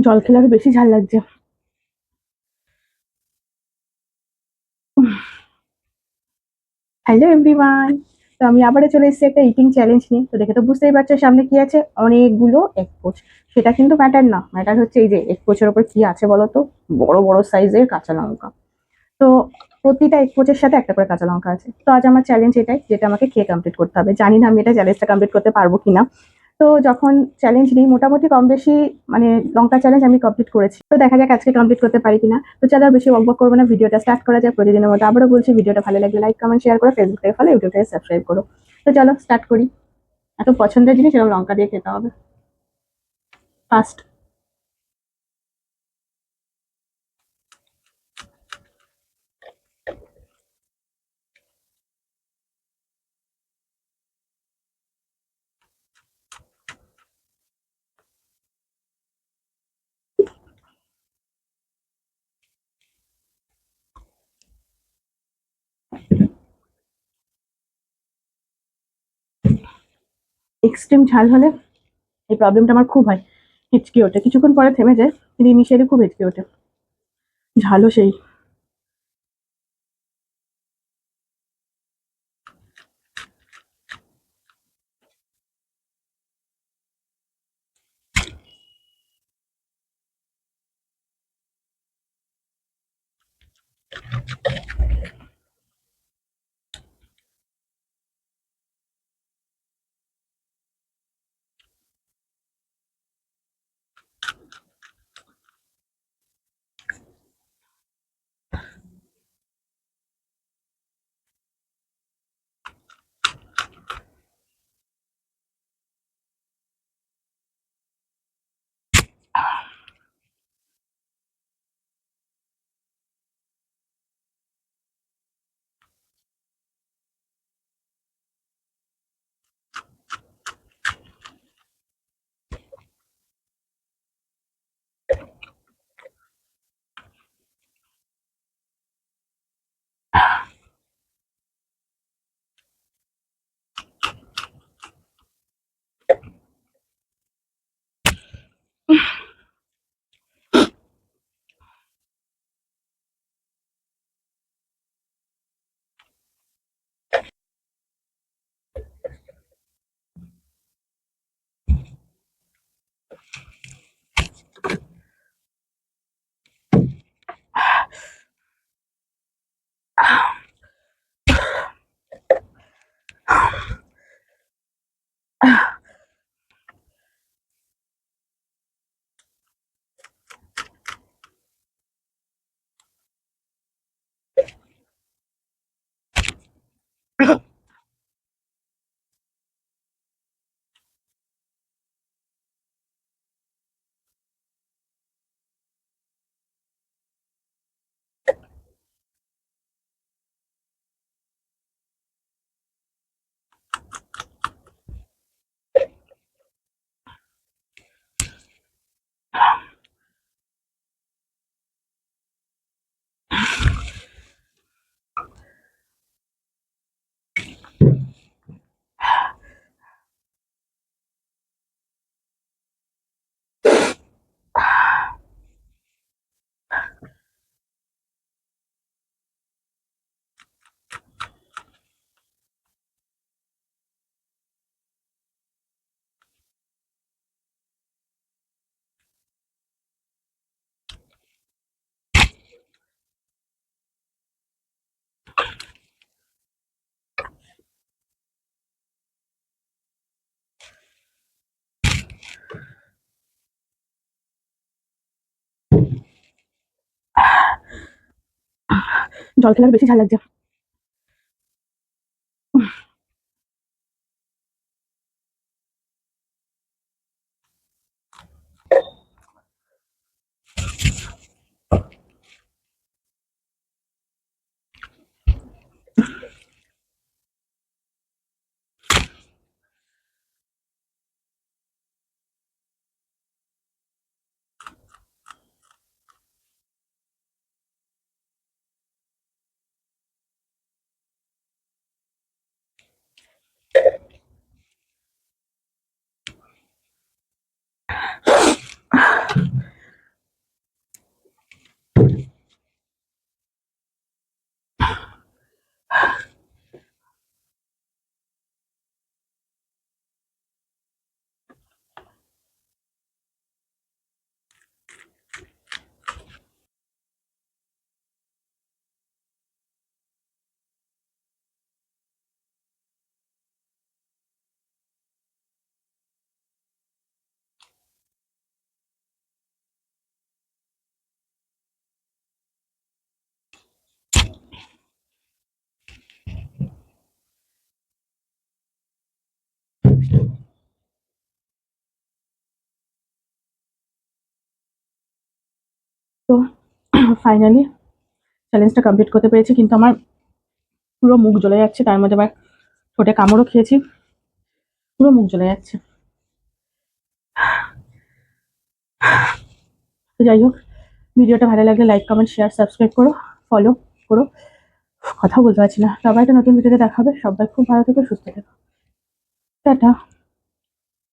জল খেলে আরো বেশি ঝাল লাগছে। হ্যালো এভরিওয়ান, তো আমি আবারও চলে এসেছি একটা ইটিং চ্যালেঞ্জ নিয়ে। তো দেখে তো বুঝতেই পারছো সামনে কি আছে, অনেকগুলো এগ পোচ। সেটা কিন্তু ম্যাটার না, ম্যাটার হচ্ছে এই যে এগ পোচের ওপর কি আছে বলো তো, বড় বড় সাইজের কাঁচা লঙ্কা। তো প্রতিটা এগ পোচের সাথে একটা করে কাঁচা লঙ্কা আছে। তো আজ আমার চ্যালেঞ্জ এটাই, যেটা আমাকে খেয়ে কমপ্লিট করতে হবে। জানি না আমি এটা চ্যালেঞ্জটা কমপ্লিট করতে পারবো কিনা। তো যখন চ্যালেঞ্জ নিই মোটামুটি কম বেশি, মানে লঙ্কা চ্যালেঞ্জ আমি কমপ্লিট করেছি। তো দেখা যাক আজকে কমপ্লিট করতে পারি কিনা। তো চলো আর বেশি বকবক করবো না, ভিডিওটা স্টার্ট করা যায়। প্রতিদিনের মতো আবারও বলছি, ভিডিওটা ভালো লাগলে লাইক কমেন্ট শেয়ার করো, ফেসবুক থেকে ফলো, ইউটিউব থেকে সাবস্ক্রাইব করো। তো চলো স্টার্ট করি। এত পছন্দের জিনিস এরকম লঙ্কা দিয়ে খেতে হবে। ফার্স্ট, এক্সট্রিম ঝাল হলে এই প্রবলেমটা আমার খুব হয়, হিচকি ওঠে, কিছুক্ষণ পরে থেমে যায় কিন্তু ইনিশিয়ালি খুব হিচকি ওঠে। ঝালও সেই। জল খেলে আরো বেশি ঝাল লাগছে। তো ফাইনালি চ্যালেঞ্জটা কমপ্লিট করতে পেরেছি, কিন্তু আমার পুরো মুখ জ্বলে যাচ্ছে, তার মধ্যে আবার ঠোঁটে কামড়ও খেয়েছি, পুরো মুখ জ্বলে যাচ্ছে। তো যাই হোক, ভিডিওটা ভালো লাগলে লাইক কমেন্ট শেয়ার সাবস্ক্রাইব করো, ফলো করো। কথা বলতে পারছি না। সবাই একটা নতুন ভিডিওতে দেখা হবে। সবাই খুব ভালো থেকো, সুস্থ থেকো। টাটা।